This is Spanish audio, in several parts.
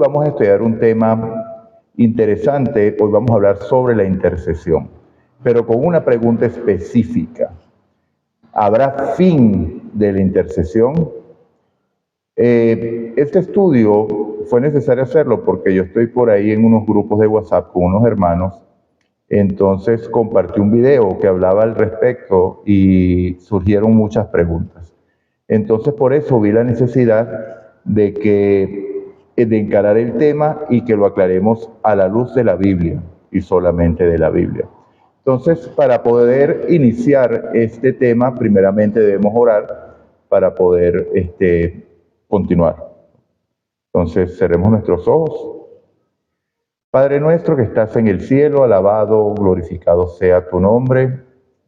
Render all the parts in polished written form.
vamos a estudiar un tema interesante. Hoy vamos a hablar sobre la intercesión, pero con una pregunta específica. ¿Habrá fin de la intercesión? Este estudio fue necesario hacerlo porque yo estoy por ahí en unos grupos de WhatsApp con unos hermanos. Entonces compartí un video que hablaba al respecto y surgieron muchas preguntas. Entonces por eso vi la necesidad de encarar el tema y que lo aclaremos a la luz de la Biblia y solamente de la Biblia. Entonces, para poder iniciar este tema, primeramente debemos orar para poder continuar. Entonces, cerremos nuestros ojos. Padre nuestro que estás en el cielo, alabado, glorificado sea tu nombre.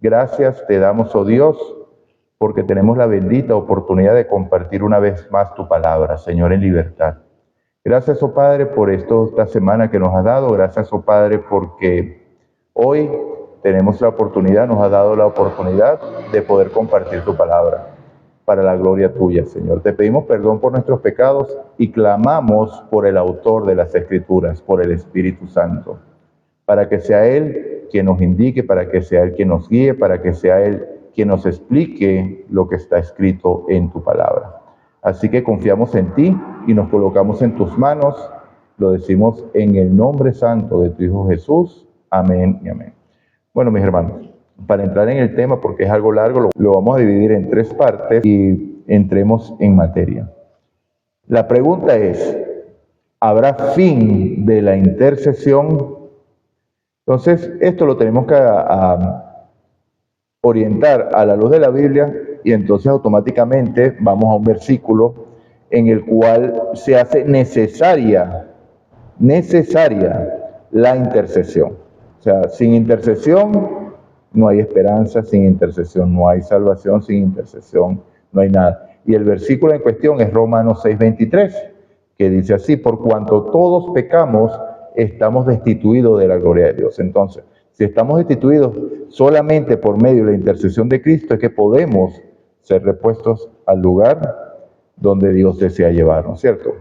Gracias te damos, oh Dios, porque tenemos la bendita oportunidad de compartir una vez más tu palabra, Señor, en libertad. Gracias, oh Padre, por esta semana que nos has dado. Gracias, oh Padre, porque hoy tenemos la oportunidad, nos has dado la oportunidad de poder compartir tu palabra para la gloria tuya, Señor. Te pedimos perdón por nuestros pecados y clamamos por el autor de las Escrituras, por el Espíritu Santo, para que sea Él quien nos indique, para que sea Él quien nos guíe, para que sea Él quien nos explique lo que está escrito en tu palabra. Así que confiamos en ti y nos colocamos en tus manos. Lo decimos en el nombre santo de tu Hijo Jesús. Amén y amén. Bueno, mis hermanos, para entrar en el tema, porque es algo largo, lo vamos a dividir en 3 partes y entremos en materia. La pregunta es, ¿habrá fin de la intercesión? Entonces, esto lo tenemos que orientar a la luz de la Biblia y entonces automáticamente vamos a un versículo en el cual se hace necesaria la intercesión. O sea, sin intercesión no hay esperanza, sin intercesión no hay salvación, sin intercesión no hay nada. Y el versículo en cuestión es Romanos 6:23, que dice así: por cuanto todos pecamos, estamos destituidos de la gloria de Dios. Entonces, si estamos destituidos solamente por medio de la intercesión de Cristo, es que podemos ser repuestos al lugar donde Dios desea llevarnos, ¿cierto?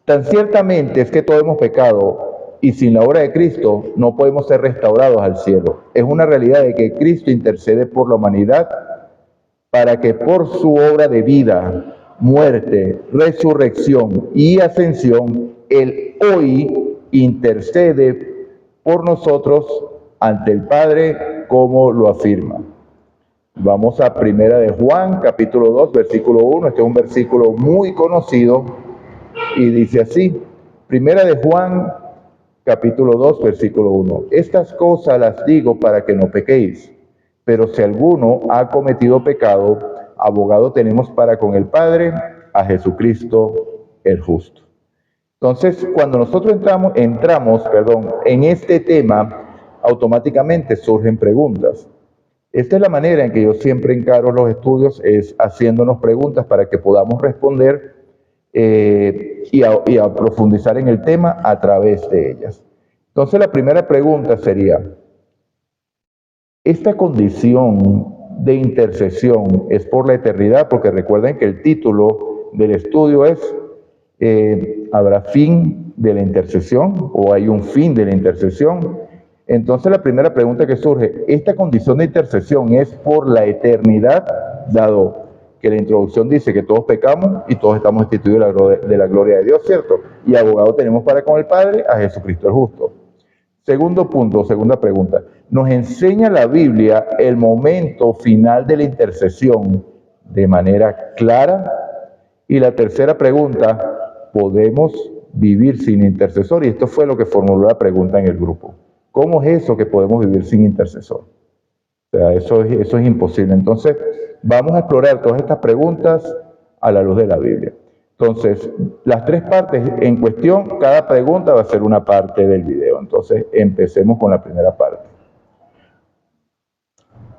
Tan ciertamente es que todos hemos pecado y sin la obra de Cristo no podemos ser restaurados al cielo. Es una realidad de que Cristo intercede por la humanidad para que por su obra de vida, muerte, resurrección y ascensión, Él hoy intercede por nosotros ante el Padre, como lo afirma. Vamos a Primera de Juan, capítulo 2, versículo 1. Este es un versículo muy conocido y dice así: Primera de Juan, capítulo 2, versículo 1. Estas cosas las digo para que no pequéis, pero si alguno ha cometido pecado, abogado tenemos para con el Padre, a Jesucristo el justo. Entonces, cuando nosotros entramos en este tema, automáticamente surgen preguntas. Esta es la manera en que yo siempre encaro los estudios, es haciéndonos preguntas para que podamos responder y a profundizar en el tema a través de ellas. Entonces, la primera pregunta sería: ¿esta condición de intercesión es por la eternidad? Porque recuerden que el título del estudio es ¿habrá fin de la intercesión o hay un fin de la intercesión? Entonces la primera pregunta que surge: ¿esta condición de intercesión es por la eternidad? Dado que la introducción dice que todos pecamos y todos estamos destituidos de la gloria de Dios, ¿cierto? Y abogado tenemos para con el Padre, a Jesucristo el justo. Segundo punto, segunda pregunta: ¿nos enseña la Biblia el momento final de la intercesión de manera clara? Y la tercera pregunta: ¿podemos vivir sin intercesor? Y esto fue lo que formuló la pregunta en el grupo. ¿Cómo es eso que podemos vivir sin intercesor? O sea, eso es imposible. Entonces, vamos a explorar todas estas preguntas a la luz de la Biblia. Entonces, las 3 partes en cuestión, cada pregunta va a ser una parte del video. Entonces, empecemos con la primera parte.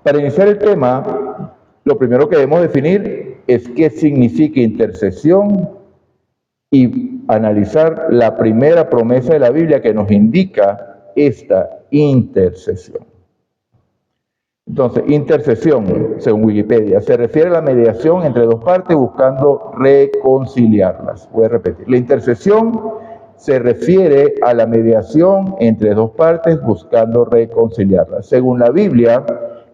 Para iniciar el tema, lo primero que debemos definir es qué significa intercesión y analizar la primera promesa de la Biblia que nos indica esta intercesión. Entonces, intercesión, según Wikipedia, se refiere a la mediación entre 2 partes buscando reconciliarlas. Voy a repetir. La intercesión se refiere a la mediación entre dos partes buscando reconciliarlas. Según la Biblia,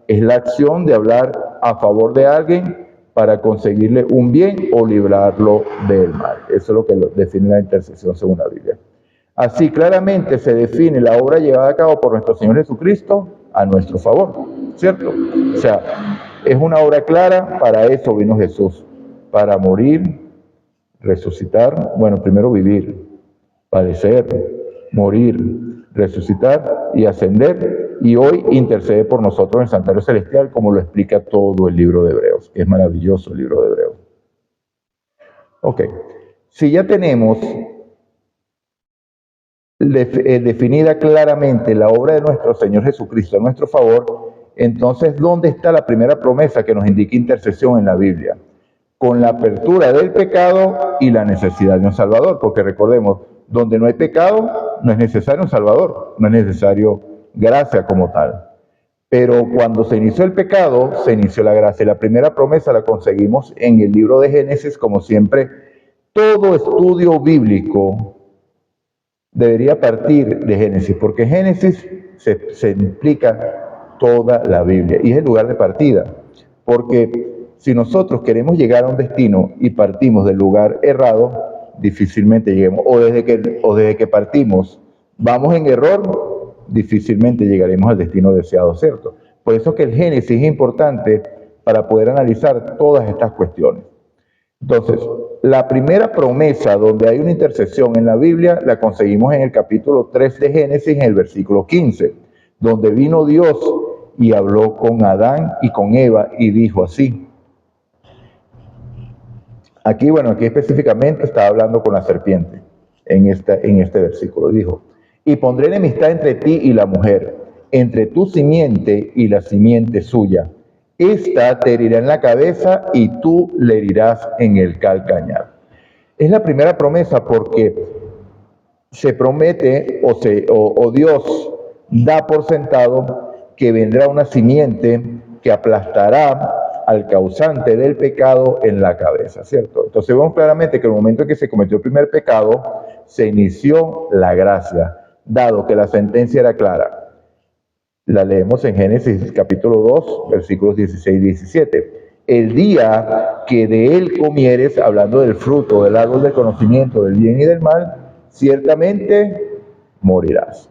es la acción de hablar a favor de alguien para conseguirle un bien o librarlo del mal. Eso es lo que define la intercesión según la Biblia. Así claramente se define la obra llevada a cabo por nuestro Señor Jesucristo a nuestro favor, ¿cierto? O sea, es una obra clara, para eso vino Jesús, para morir, resucitar, bueno, primero vivir, padecer, morir, resucitar y ascender, y hoy intercede por nosotros en el Santuario Celestial, como lo explica todo el libro de Hebreos. Es maravilloso el libro de Hebreos. Ok, si ya tenemos definida claramente la obra de nuestro Señor Jesucristo a nuestro favor, entonces, ¿dónde está la primera promesa que nos indica intercesión en la Biblia? Con la apertura del pecado y la necesidad de un Salvador, porque recordemos, donde no hay pecado, no es necesario un Salvador, no es necesario gracia como tal. Pero cuando se inició el pecado, se inició la gracia. Y la primera promesa la conseguimos en el libro de Génesis, como siempre. Todo estudio bíblico debería partir de Génesis, porque Génesis se implica toda la Biblia y es el lugar de partida. Porque si nosotros queremos llegar a un destino y partimos del lugar errado, difícilmente lleguemos. O desde que partimos vamos en error, difícilmente llegaremos al destino deseado, ¿cierto? Por eso que el Génesis es importante para poder analizar todas estas cuestiones. Entonces, la primera promesa donde hay una intercesión en la Biblia la conseguimos en el capítulo 3 de Génesis, en el versículo 15, donde vino Dios y habló con Adán y con Eva y dijo así. Aquí específicamente está hablando con la serpiente en este versículo. Dijo, y pondré enemistad entre ti y la mujer, entre tu simiente y la simiente suya. Esta te herirá en la cabeza y tú le herirás en el calcañar. Es la primera promesa porque se promete o Dios da por sentado que vendrá una simiente que aplastará al causante del pecado en la cabeza, ¿cierto? Entonces vemos claramente que en el momento en que se cometió el primer pecado, se inició la gracia, dado que la sentencia era clara. La leemos en Génesis capítulo 2, versículos 16 y 17. El día que de él comieres, hablando del fruto del árbol del conocimiento del bien y del mal, ciertamente morirás.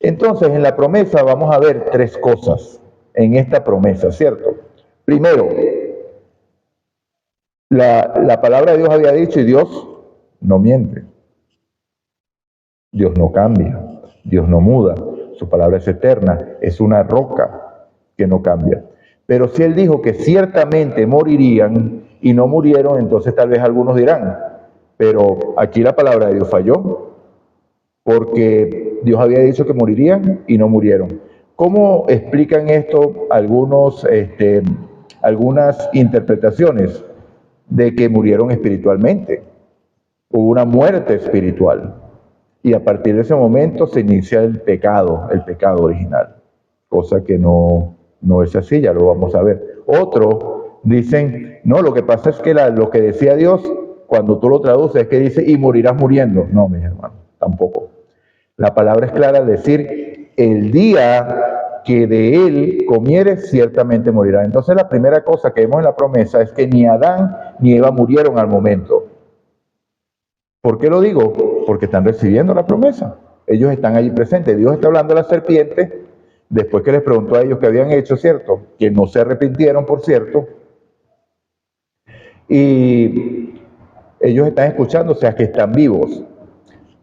Entonces, en la promesa vamos a ver tres cosas en esta promesa, ¿cierto? Primero, la palabra de Dios había dicho y Dios no miente. Dios no cambia, Dios no muda. Su palabra es eterna, es una roca que no cambia. Pero si Él dijo que ciertamente morirían y no murieron, entonces tal vez algunos dirán, pero aquí la palabra de Dios falló, porque Dios había dicho que morirían y no murieron. ¿Cómo explican esto algunas interpretaciones de que murieron espiritualmente? Hubo una muerte espiritual. Y a partir de ese momento se inicia el pecado original, cosa que no es así, ya lo vamos a ver. Otros dicen, no, lo que pasa es que lo que decía Dios, cuando tú lo traduces, es que dice, y morirás muriendo. No, mis hermanos, tampoco. La palabra es clara al decir, el día que de él comieres, ciertamente morirá. Entonces la primera cosa que vemos en la promesa es que ni Adán ni Eva murieron al momento. ¿Por qué lo digo? Porque están recibiendo la promesa. Ellos están allí presentes. Dios está hablando a la serpiente, después que les preguntó a ellos qué habían hecho, ¿cierto? Que no se arrepintieron, por cierto. Y ellos están escuchando, o sea, que están vivos.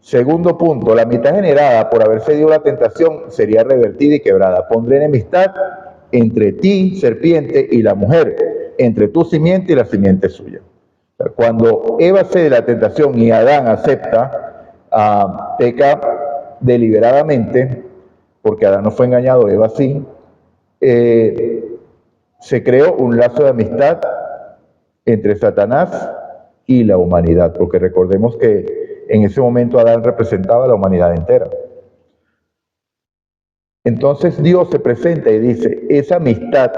Segundo punto, la mitad generada por haber cedido la tentación sería revertida y quebrada. Pondré enemistad entre ti, serpiente, y la mujer, entre tu simiente y la simiente suya. Cuando Eva cede la tentación y Adán acepta, peca deliberadamente, porque Adán no fue engañado, Eva sí, se creó un lazo de amistad entre Satanás y la humanidad, porque recordemos que en ese momento Adán representaba a la humanidad entera. Entonces Dios se presenta y dice, esa amistad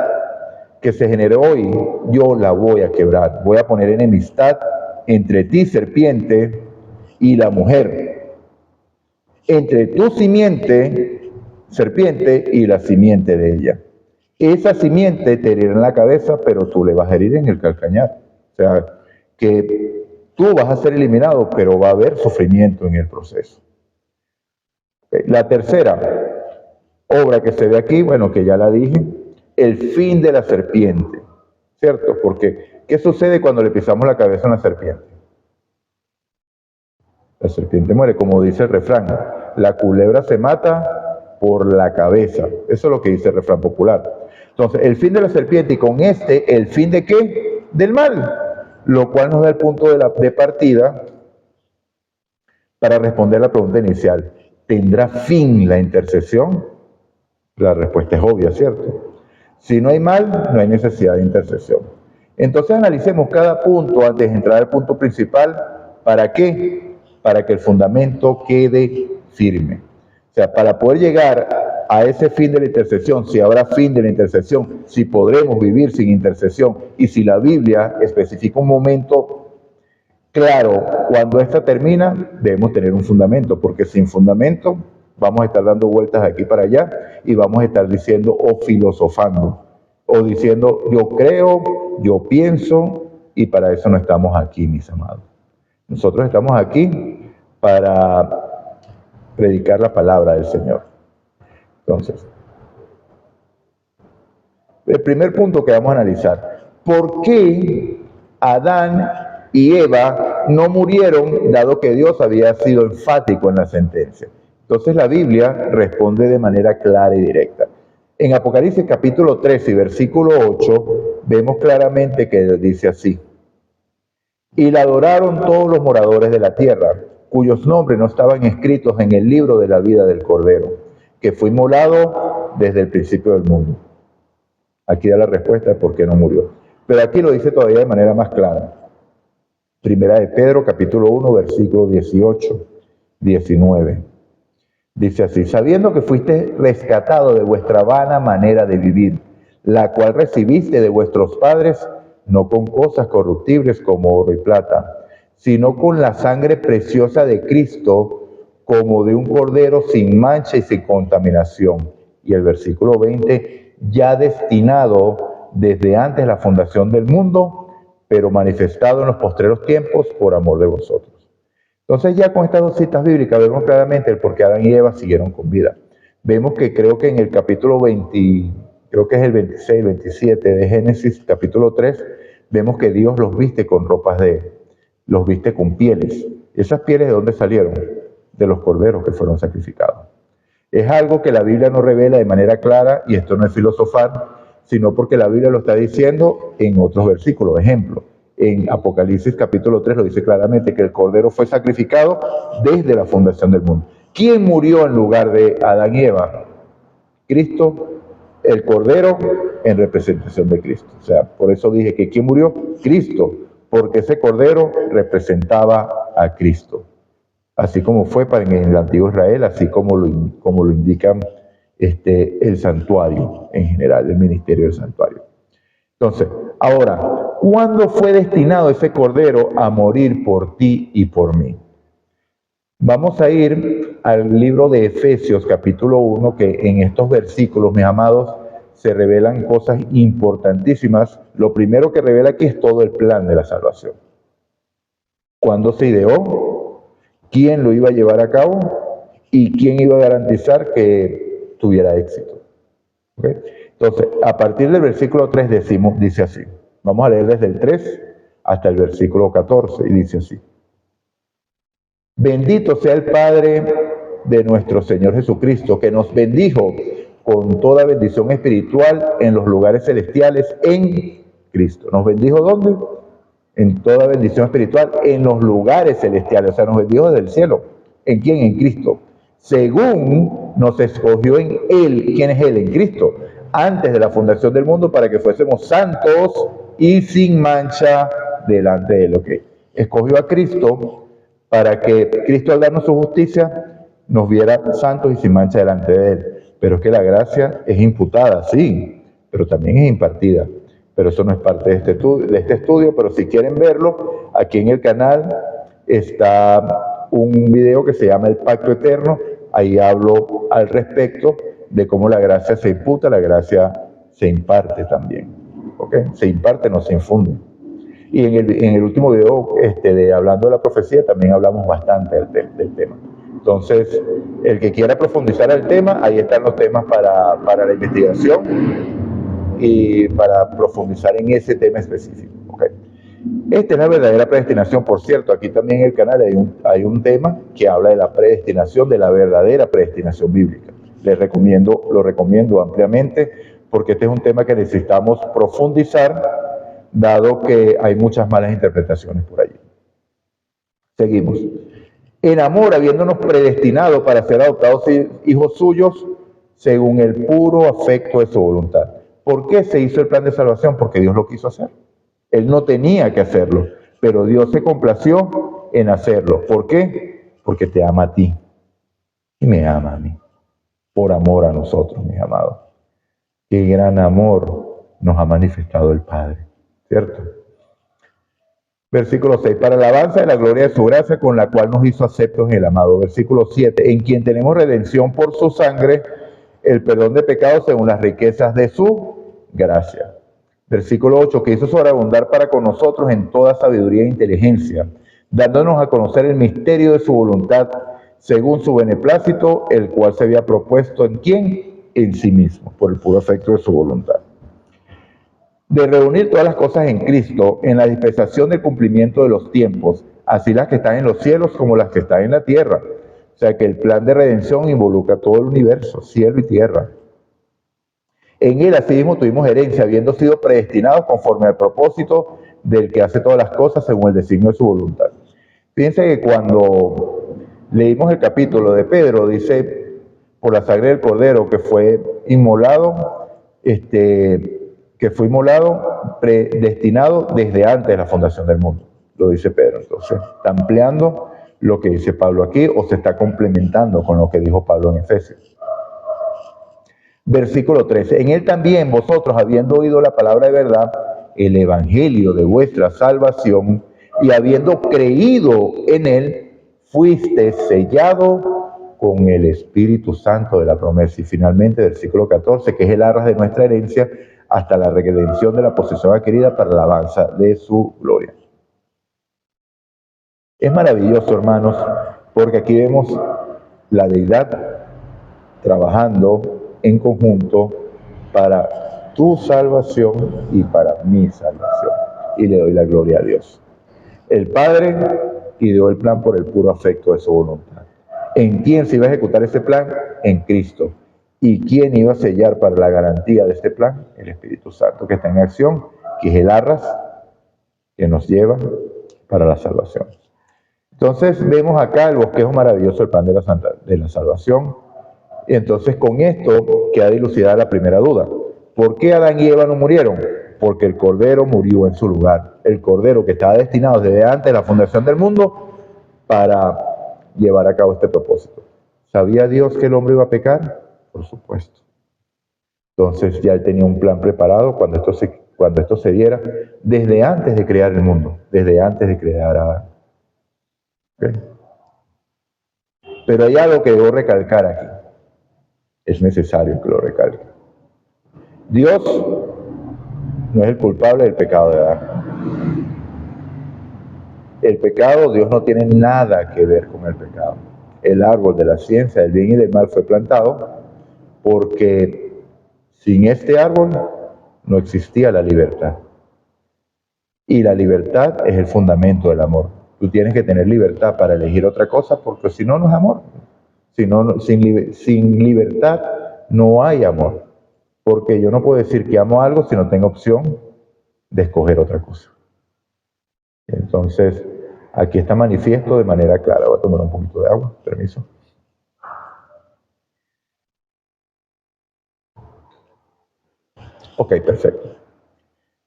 que se generó hoy, yo la voy a quebrar. Voy a poner enemistad entre ti, serpiente, y la mujer, entre tu simiente, serpiente, y la simiente de ella. Esa simiente te herirá en la cabeza, pero tú le vas a herir en el calcañar. O sea, que tú vas a ser eliminado, pero va a haber sufrimiento en el proceso. La tercera obra que se ve aquí, bueno, que ya la dije, el fin de la serpiente, ¿cierto? Porque, ¿qué sucede cuando le pisamos la cabeza a una serpiente? La serpiente muere, como dice el refrán, la culebra se mata por la cabeza. Eso es lo que dice el refrán popular. Entonces, el fin de la serpiente, y con este, ¿el fin de qué? Del mal. Lo cual nos da el punto de partida para responder la pregunta inicial. ¿Tendrá fin la intercesión? La respuesta es obvia, ¿cierto? Si no hay mal, no hay necesidad de intercesión. Entonces analicemos cada punto antes de entrar al punto principal. ¿Para qué? Para que el fundamento quede firme. O sea, para poder llegar a ese fin de la intercesión, si habrá fin de la intercesión, si podremos vivir sin intercesión, y si la Biblia especifica un momento claro, cuando esta termina, debemos tener un fundamento, porque sin fundamento vamos a estar dando vueltas de aquí para allá y vamos a estar diciendo o filosofando, o diciendo yo creo, yo pienso, y para eso no estamos aquí, mis amados. Nosotros estamos aquí para predicar la palabra del Señor. Entonces, el primer punto que vamos a analizar, ¿por qué Adán y Eva no murieron, dado que Dios había sido enfático en la sentencia? Entonces la Biblia responde de manera clara y directa. En Apocalipsis capítulo 13 y versículo 8, vemos claramente que dice así: y la adoraron todos los moradores de la tierra, cuyos nombres no estaban escritos en el libro de la vida del Cordero, que fue inmolado desde el principio del mundo. Aquí da la respuesta de por qué no murió. Pero aquí lo dice todavía de manera más clara. Primera de Pedro, capítulo 1, versículo 18, 19. Dice así: sabiendo que fuiste rescatado de vuestra vana manera de vivir, la cual recibiste de vuestros padres, no con cosas corruptibles como oro y plata, sino con la sangre preciosa de Cristo, como de un cordero sin mancha y sin contaminación. Y el versículo 20, ya destinado desde antes la fundación del mundo, pero manifestado en los postreros tiempos por amor de vosotros. Entonces ya con estas dos citas bíblicas vemos claramente el por qué Adán y Eva siguieron con vida. Vemos que creo que en el capítulo 20, creo que es el 26, 27 de Génesis, capítulo 3, vemos que Dios los viste con los viste con pieles. ¿Esas pieles de dónde salieron? De los corderos que fueron sacrificados. Es algo que la Biblia no revela de manera clara, y esto no es filosofar, sino porque la Biblia lo está diciendo en otros versículos. Ejemplo, en Apocalipsis capítulo 3 lo dice claramente que el Cordero fue sacrificado desde la fundación del mundo. ¿Quién murió en lugar de Adán y Eva? Cristo, el Cordero en representación de Cristo. O sea, por eso dije que ¿quién murió? Cristo, porque ese Cordero representaba a Cristo. Así como fue para en el antiguo Israel, así como lo indican el santuario en general, el ministerio del santuario. Entonces, ahora, ¿cuándo fue destinado ese Cordero a morir por ti y por mí? Vamos a ir al libro de Efesios capítulo 1, que en estos versículos, mis amados, se revelan cosas importantísimas. Lo primero que revela aquí es todo el plan de la salvación. ¿Cuándo se ideó? ¿Quién lo iba a llevar a cabo? ¿Y quién iba a garantizar que tuviera éxito? ¿Okay? Entonces, a partir del versículo 3 dice así. Vamos a leer desde el 3 hasta el versículo 14 y dice así: bendito sea el Padre de nuestro Señor Jesucristo, que nos bendijo con toda bendición espiritual en los lugares celestiales en Cristo. ¿Nos bendijo dónde? En toda bendición espiritual en los lugares celestiales. O sea, nos bendijo desde el cielo. ¿En quién? En Cristo. Según nos escogió en Él. ¿Quién es Él? En Cristo. Antes de la fundación del mundo, para que fuésemos santos y sin mancha delante de Él. ¿Okay? Escogió a Cristo para que Cristo, al darnos su justicia, nos viera santos y sin mancha delante de Él. Pero es que la gracia es imputada, sí, pero también es impartida. Pero eso no es parte de este estudio, pero si quieren verlo, aquí en el canal está un video que se llama El Pacto Eterno. Ahí hablo al respecto de cómo la gracia se imputa, la gracia se imparte también. ¿Okay? Se imparte, no se infunde. Y en el último video hablando de la profecía también hablamos bastante del tema. Entonces, el que quiera profundizar el tema, ahí están los temas para la investigación y para profundizar en ese tema específico. ¿Okay? Esta es la verdadera predestinación, por cierto. Aquí también en el canal hay un tema que habla de la predestinación, de la verdadera predestinación bíblica. Lo recomiendo ampliamente porque este es un tema que necesitamos profundizar, dado que hay muchas malas interpretaciones por allí. Seguimos. En amor, habiéndonos predestinado para ser adoptados hijos suyos, según el puro afecto de su voluntad. ¿Por qué se hizo el plan de salvación? Porque Dios lo quiso hacer. Él no tenía que hacerlo, pero Dios se complació en hacerlo. ¿Por qué? Porque te ama a ti y me ama a mí, por amor a nosotros, mis amados. Qué gran amor nos ha manifestado el Padre, ¿cierto? Versículo 6, para la alabanza de la gloria de su gracia, con la cual nos hizo aceptos en el amado. Versículo 7, en quien tenemos redención por su sangre, el perdón de pecados según las riquezas de su gracia. Versículo 8, que hizo sobreabundar para con nosotros en toda sabiduría e inteligencia, dándonos a conocer el misterio de su voluntad, según su beneplácito, el cual se había propuesto en quién, en sí mismo, por el puro efecto de su voluntad. De reunir todas las cosas en Cristo, en la dispensación del cumplimiento de los tiempos, así las que están en los cielos como las que están en la tierra. O sea que el plan de redención involucra todo el universo, cielo y tierra. En él asimismo tuvimos herencia, habiendo sido predestinados conforme al propósito del que hace todas las cosas según el designio de su voluntad. Fíjense que cuando leímos el capítulo de Pedro, dice, por la sangre del Cordero que fue inmolado, predestinado desde antes de la fundación del mundo. Lo dice Pedro. Entonces, está ampliando lo que dice Pablo aquí o se está complementando con lo que dijo Pablo en Efesios. Versículo 13. En él también vosotros, habiendo oído la palabra de verdad, el evangelio de vuestra salvación, y habiendo creído en él, fuiste sellado con el Espíritu Santo de la promesa. Y finalmente, versículo 14, que es el arras de nuestra herencia, hasta la redención de la posesión adquirida para la alabanza de su gloria. Es maravilloso, hermanos, porque aquí vemos la deidad trabajando en conjunto para tu salvación y para mi salvación. Y le doy la gloria a Dios. El Padre ideó el plan por el puro afecto de su voluntad. ¿En quién se iba a ejecutar ese plan? En Cristo. ¿Y quién iba a sellar para la garantía de este plan? El Espíritu Santo, que está en acción, que es el arras que nos lleva para la salvación. Entonces vemos acá el bosquejo maravilloso del plan de la salvación. Y entonces con esto queda dilucidada la primera duda. ¿Por qué Adán y Eva no murieron? Porque el Cordero murió en su lugar. El Cordero que estaba destinado desde antes de la fundación del mundo para llevar a cabo este propósito. ¿Sabía Dios que el hombre iba a pecar? Por supuesto. Entonces ya él tenía un plan preparado cuando esto se diera desde antes de crear el mundo, desde antes de crear a Adán. ¿Okay? Pero hay algo que debo recalcar aquí. Es necesario que lo recalque. Dios no es el culpable del pecado de Adán. El pecado, Dios no tiene nada que ver con el pecado. El árbol de la ciencia del bien y del mal fue plantado porque sin este árbol no existía la libertad. Y la libertad es el fundamento del amor. Tú tienes que tener libertad para elegir otra cosa porque si no, no es amor. Sin libertad no hay amor. Porque yo no puedo decir que amo algo si no tengo opción de escoger otra cosa. Entonces, aquí está manifiesto de manera clara. Voy a tomar un poquito de agua, permiso. Ok, perfecto.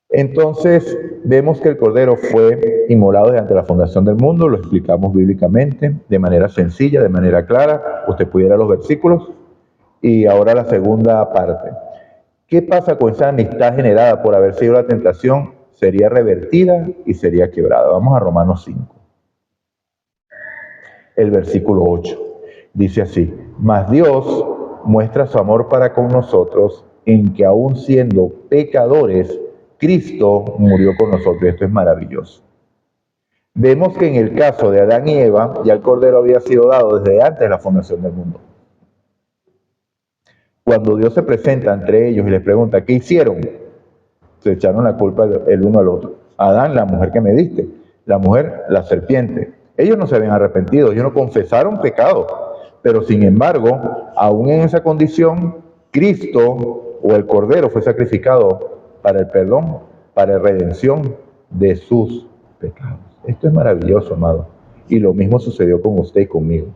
Entonces, vemos que el Cordero fue inmolado desde la fundación del mundo, lo explicamos bíblicamente, de manera sencilla, de manera clara. Usted pudiera los versículos. Y ahora la segunda parte. ¿Qué pasa con esa amistad generada por haber sido la tentación? Sería revertida y sería quebrada. Vamos a Romanos 5. el versículo 8. Dice así: mas Dios muestra su amor para con nosotros en que aun siendo pecadores, Cristo murió por nosotros. Esto es maravilloso. Vemos que en el caso de Adán y Eva, ya el Cordero había sido dado desde antes de la fundación del mundo. Cuando Dios se presenta entre ellos y les pregunta, ¿qué hicieron? Se echaron la culpa el uno al otro. Adán, la mujer que me diste. La mujer, la serpiente. Ellos no se habían arrepentido, ellos no confesaron pecado. Pero sin embargo, aún en esa condición, Cristo o el Cordero fue sacrificado para el perdón, para la redención de sus pecados. Esto es maravilloso, amado. Y lo mismo sucedió con usted y conmigo.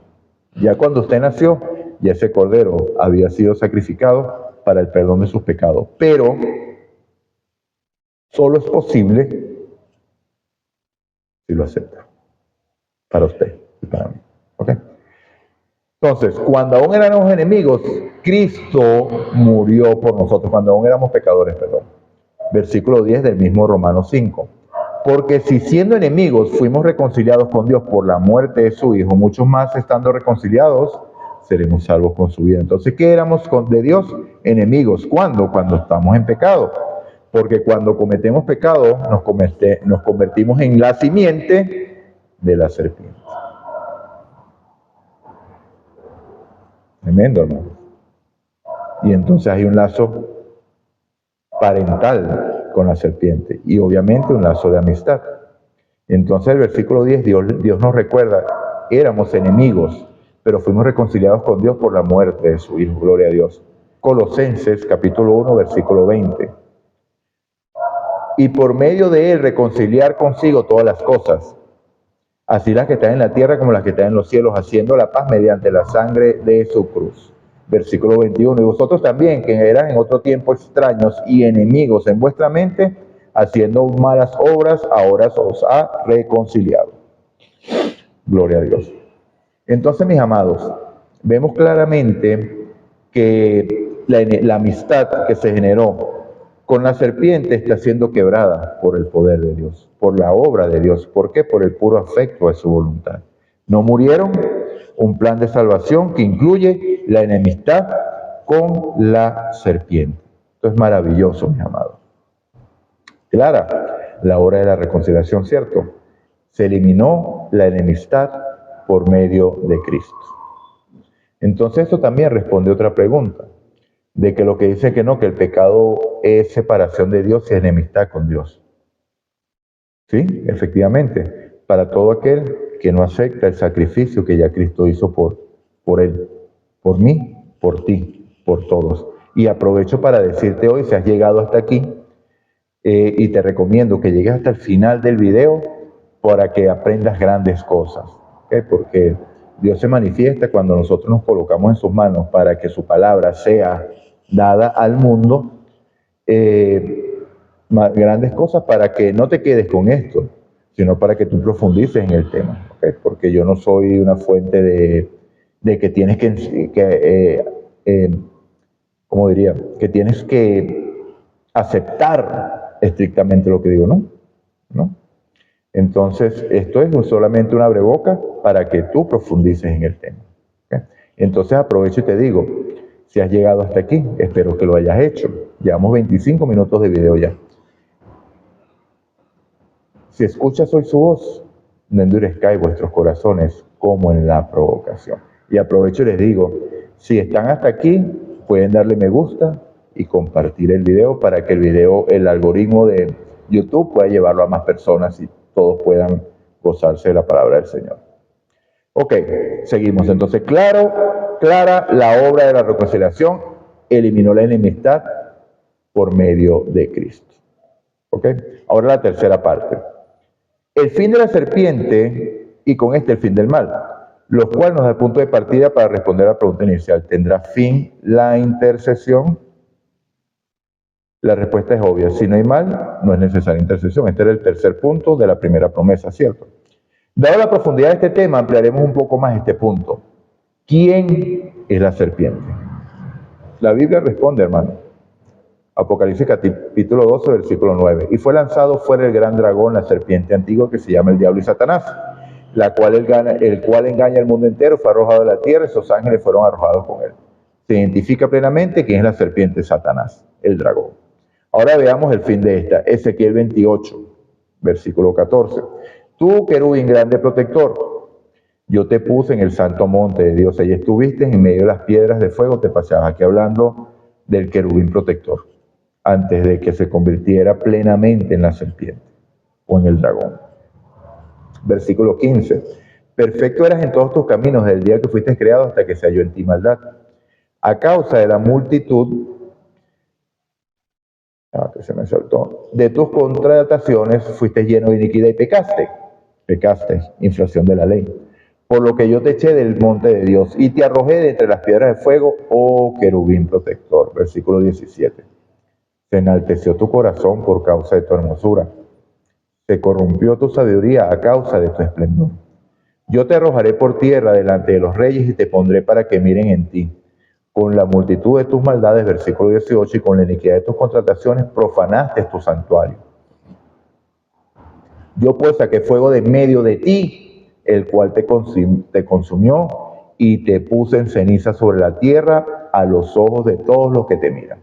Ya cuando usted nació, ya ese Cordero había sido sacrificado para el perdón de sus pecados. Pero solo es posible si lo acepta. Para usted y para mí. ¿Ok? Entonces, cuando aún éramos enemigos, Cristo murió por nosotros. Cuando aún éramos pecadores, perdón. Versículo 10 del mismo Romanos 5. Porque si siendo enemigos fuimos reconciliados con Dios por la muerte de su Hijo, mucho más estando reconciliados, seremos salvos con su vida. Entonces, ¿qué éramos de Dios? Enemigos. ¿Cuándo? Cuando estamos en pecado. Porque cuando cometemos pecado, nos convertimos en la simiente de la serpiente. Tremendo, ¿no? Y entonces hay un lazo parental con la serpiente y obviamente un lazo de amistad. Entonces el versículo 10, Dios nos recuerda, éramos enemigos, pero fuimos reconciliados con Dios por la muerte de su Hijo. Gloria a Dios. Colosenses capítulo 1, versículo 20. Y por medio de él reconciliar consigo todas las cosas, así las que están en la tierra como las que están en los cielos, haciendo la paz mediante la sangre de su cruz. Versículo 21. Y vosotros también, que eran en otro tiempo extraños y enemigos en vuestra mente, haciendo malas obras, ahora os ha reconciliado. Gloria a Dios. Entonces, mis amados, vemos claramente que la amistad que se generó con la serpiente está siendo quebrada por el poder de Dios, por la obra de Dios. ¿Por qué? Por el puro afecto de su voluntad. No murieron, un plan de salvación que incluye la enemistad con la serpiente. Esto es maravilloso, mis amados. Clara, la obra de la reconciliación, ¿cierto? Se eliminó la enemistad por medio de Cristo. Entonces esto también responde a otra pregunta, de que lo que dice que no, que el pecado es separación de Dios y enemistad con Dios. Sí, efectivamente, para todo aquel que no acepta el sacrificio que ya Cristo hizo por él, por mí, por ti, por todos. Y aprovecho para decirte hoy, si has llegado hasta aquí, y te recomiendo que llegues hasta el final del video para que aprendas grandes cosas, ¿okay? Porque Dios se manifiesta cuando nosotros nos colocamos en sus manos para que su palabra sea dada al mundo, grandes cosas para que no te quedes con esto, sino para que tú profundices en el tema, ¿okay? Porque yo no soy una fuente de que tienes ¿cómo diría? Que tienes que aceptar estrictamente lo que digo, ¿no? Entonces, esto es solamente una abreboca para que tú profundices en el tema, ¿okay? Entonces, aprovecho y te digo, si has llegado hasta aquí, espero que lo hayas hecho. Llevamos 25 minutos de video ya. Si escuchas hoy su voz, no endurezcáis vuestros corazones como en la provocación. Y aprovecho y les digo, si están hasta aquí, pueden darle me gusta y compartir el video para que el algoritmo de YouTube pueda llevarlo a más personas y todos puedan gozarse de la palabra del Señor. Ok, seguimos. Entonces, clara la obra de la reconciliación, eliminó la enemistad por medio de Cristo. Ok, ahora la tercera parte. El fin de la serpiente y con este el fin del mal, lo cual nos da el punto de partida para responder a la pregunta inicial. ¿Tendrá fin la intercesión? La respuesta es obvia. Si no hay mal, no es necesaria intercesión. Este era el tercer punto de la primera promesa, ¿cierto? Dado la profundidad de este tema, ampliaremos un poco más este punto. ¿Quién es la serpiente? La Biblia responde, hermano. Apocalipsis capítulo 12, versículo 9. Y fue lanzado fuera el gran dragón, la serpiente antigua que se llama el diablo y Satanás, el cual engaña al mundo entero, fue arrojado a la tierra y sus ángeles fueron arrojados con él. Se identifica plenamente quién es la serpiente, Satanás, el dragón. Ahora veamos el fin de esta. Ezequiel 28, versículo 14. Tú, querubín grande protector, yo te puse en el santo monte de Dios, allí estuviste en medio de las piedras de fuego, te paseabas. Aquí hablando del querubín protector, antes de que se convirtiera plenamente en la serpiente o en el dragón. Versículo 15. Perfecto eras en todos tus caminos desde el día que fuiste creado hasta que se halló en ti maldad. A causa de la multitud, que se me saltó, de tus contrataciones fuiste lleno de iniquidad y pecaste, infracción de la ley. Por lo que yo te eché del monte de Dios y te arrojé de entre las piedras de fuego, oh querubín protector. Versículo 17. Se enalteció tu corazón por causa de tu hermosura. Se corrompió tu sabiduría a causa de tu esplendor. Yo te arrojaré por tierra delante de los reyes y te pondré para que miren en ti. Con la multitud de tus maldades, versículo 18, y con la iniquidad de tus contrataciones, profanaste tu santuario. Yo pues saqué fuego de medio de ti, el cual te consumió, y te puse en ceniza sobre la tierra a los ojos de todos los que te miran.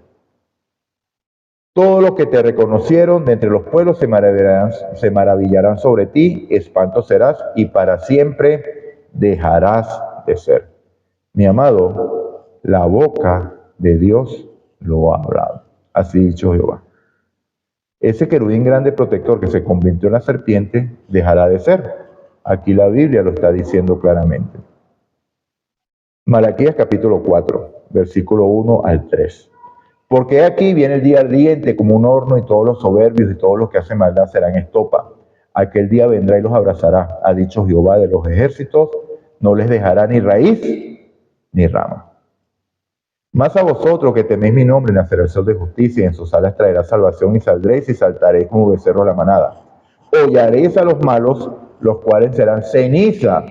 Todos los que te reconocieron de entre los pueblos se maravillarán sobre ti, espanto serás y para siempre dejarás de ser. Mi amado, la boca de Dios lo ha hablado. Así dicho Jehová. Ese querubín grande protector que se convirtió en la serpiente dejará de ser. Aquí la Biblia lo está diciendo claramente. Malaquías capítulo 4, versículo 1 al 3. Porque aquí viene el día ardiente como un horno y todos los soberbios y todos los que hacen maldad serán estopa. Aquel día vendrá y los abrazará, ha dicho Jehová de los ejércitos, no les dejará ni raíz ni rama. Mas a vosotros que teméis mi nombre, nacerá el sol de justicia y en sus alas traerá salvación y saldréis y saltaréis como becerro a la manada. Hollaréis a los malos, los cuales serán ceniza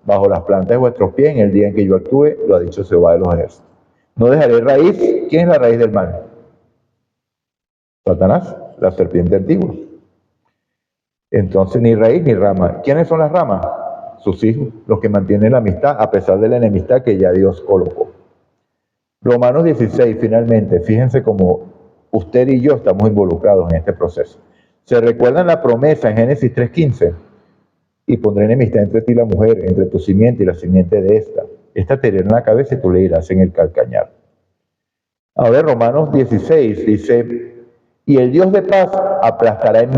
bajo las plantas de vuestros pies en el día en que yo actúe, lo ha dicho Jehová de los ejércitos. No dejaré raíz. ¿Quién es la raíz del mal? Satanás, la serpiente antigua. Entonces, ni raíz ni rama. ¿Quiénes son las ramas? Sus hijos, los que mantienen la amistad a pesar de la enemistad que ya Dios colocó. Romanos 16, finalmente, fíjense cómo usted y yo estamos involucrados en este proceso. ¿Se recuerdan la promesa en Génesis 3:15? Y pondré enemistad entre ti y la mujer, entre tu simiente y la simiente de esta. Esta te herirá en la cabeza y tú le irás en el calcañar. Ahora Romanos 16 dice, y el Dios de paz aplastará en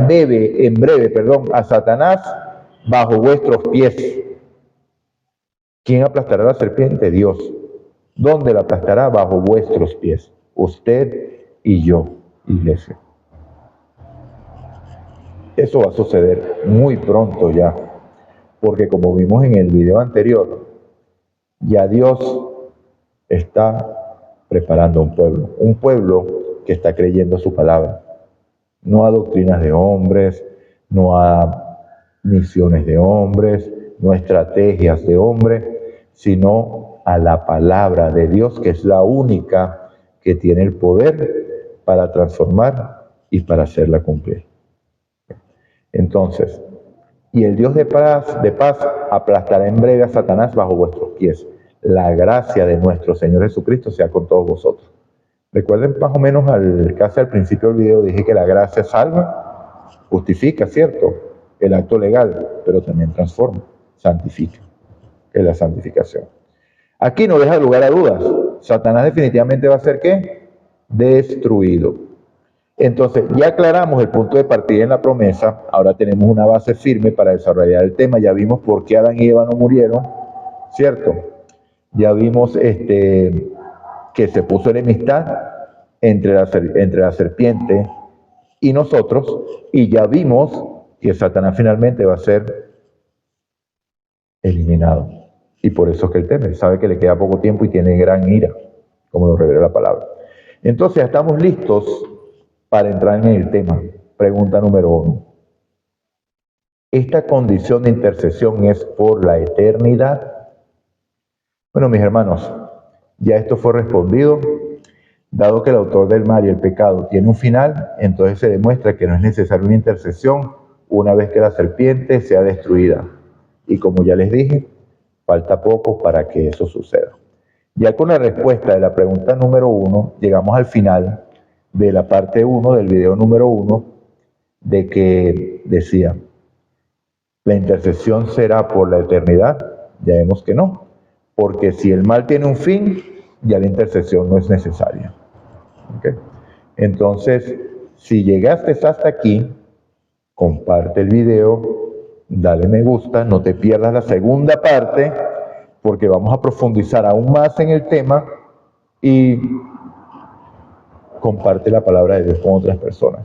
breve, a Satanás bajo vuestros pies. ¿Quién aplastará a la serpiente? Dios. ¿Dónde la aplastará? Bajo vuestros pies. Usted y yo, iglesia. Eso va a suceder muy pronto ya, porque como vimos en el video anterior, ya Dios está preparando un pueblo que está creyendo su palabra, no a doctrinas de hombres, no a misiones de hombres, no a estrategias de hombres, sino a la palabra de Dios, que es la única que tiene el poder para transformar y para hacerla cumplir. Entonces, y el Dios de paz aplastará en breve a Satanás bajo vuestros pies. La gracia de nuestro Señor Jesucristo sea con todos vosotros. Recuerden más o menos casi al principio del video dije que la gracia salva, justifica, ¿cierto? El acto legal, pero también transforma, santifica, que es la santificación. Aquí no deja lugar a dudas. Satanás definitivamente va a ser ¿qué? Destruido. Entonces, ya aclaramos el punto de partida en la promesa, ahora tenemos una base firme para desarrollar el tema, ya vimos por qué Adán y Eva no murieron, ¿cierto? Ya vimos que se puso enemistad entre la serpiente y nosotros, y ya vimos que Satanás finalmente va a ser eliminado. Y por eso es que él teme, sabe que le queda poco tiempo y tiene gran ira, como lo revela la palabra. Entonces, ya estamos listos para entrar en el tema. Pregunta número 1. ¿Esta condición de intercesión es por la eternidad? Bueno, mis hermanos, ya esto fue respondido. Dado que el autor del mal y el pecado tiene un final, entonces se demuestra que no es necesaria una intercesión una vez que la serpiente sea destruida Y como ya les dije, falta poco para que eso suceda. Ya con la respuesta de la pregunta número 1, llegamos al final de la parte 1 del video número 1, de que decía, ¿la intercesión será por la eternidad? Ya vemos que no, porque si el mal tiene un fin, ya la intercesión no es necesaria. ¿Okay? Entonces, si llegaste hasta aquí, comparte el video, dale me gusta, no te pierdas la segunda parte, porque vamos a profundizar aún más en el tema y comparte la palabra de Dios con otras personas.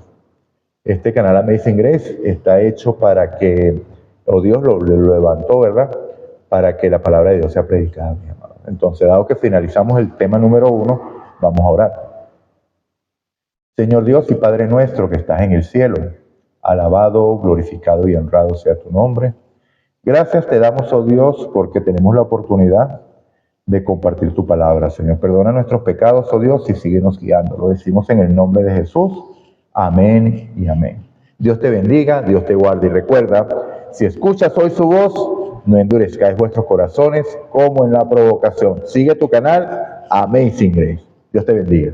Este canal Amazing Grace está hecho para que, o Dios lo levantó, ¿verdad? Para que la palabra de Dios sea predicada, mi amado. Entonces, dado que finalizamos el tema número 1, vamos a orar. Señor Dios y Padre nuestro que estás en el cielo, alabado, glorificado y honrado sea tu nombre. Gracias te damos, oh Dios, porque tenemos la oportunidad de compartir tu palabra. Señor, perdona nuestros pecados, oh Dios, y síguenos guiando. Lo decimos en el nombre de Jesús. Amén y amén. Dios te bendiga, Dios te guarde y recuerda, si escuchas hoy su voz, no endurezcáis vuestros corazones como en la provocación. Sigue tu canal Amazing Grace. Dios te bendiga.